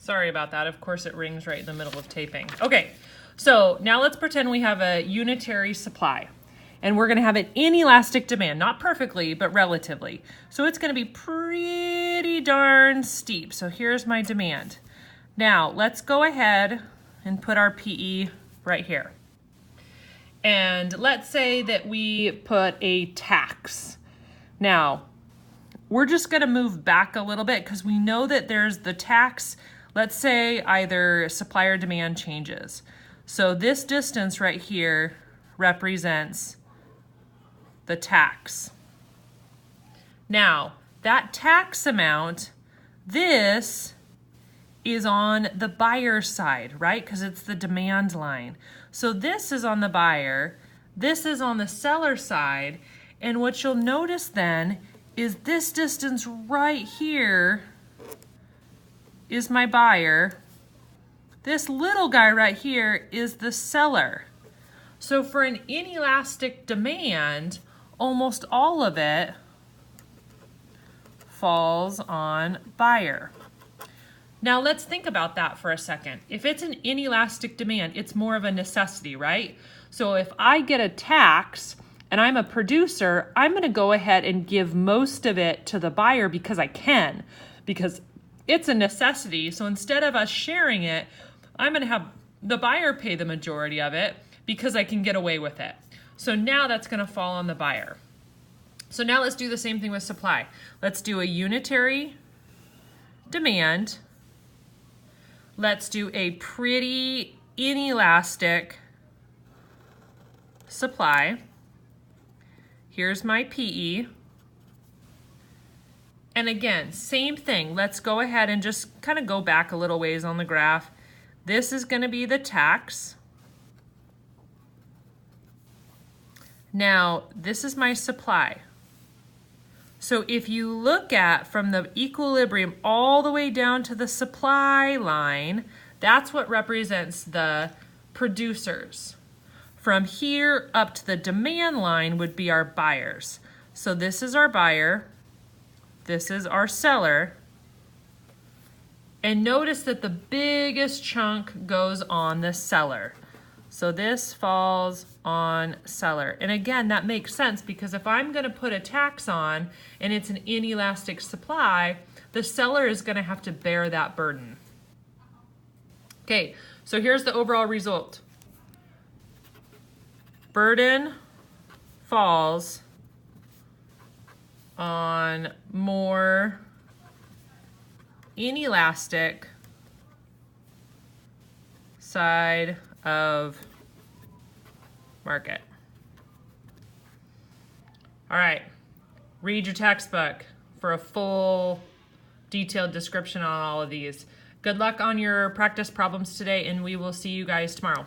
Sorry about that. Of course it rings right in the middle of taping. Okay, so now let's pretend we have a unitary supply. And we're gonna have an inelastic demand, not perfectly, but relatively. So it's gonna be pretty darn steep. So here's my demand. Now let's go ahead and put our PE right here. And let's say that we put a tax. Now, we're just gonna move back a little bit because we know that there's the tax. Let's say either supply or demand changes. So this distance right here represents the tax. Now, that tax amount, this is on the buyer side, right? Because it's the demand line. So this is on the buyer, this is on the seller side, and what you'll notice then is this distance right here is my buyer. This little guy right here is the seller. So for an inelastic demand, almost all of it falls on buyer. Now let's think about that for a second. If it's an inelastic demand, it's more of a necessity, right? So if I get a tax and I'm a producer, I'm gonna go ahead and give most of it to the buyer because I can, because it's a necessity. So instead of us sharing it, I'm gonna have the buyer pay the majority of it because I can get away with it. So now that's gonna fall on the buyer. So now let's do the same thing with supply. Let's do a unitary demand. Let's do a pretty inelastic supply. Here's my PE. And again, same thing. Let's go ahead and just kind of go back a little ways on the graph. This is going to be the tax. Now, this is my supply. So if you look at from the equilibrium all the way down to the supply line, that's what represents the producers. From here up to the demand line would be our buyers. So this is our buyer, this is our seller, and notice that the biggest chunk goes on the seller. So this falls on seller. And again, that makes sense because if I'm gonna put a tax on and it's an inelastic supply, the seller is gonna have to bear that burden. Okay, so here's the overall result. Burden falls on more inelastic side of market. All right, read your textbook for a full detailed description on all of these. Good luck on your practice problems today, and we will see you guys tomorrow.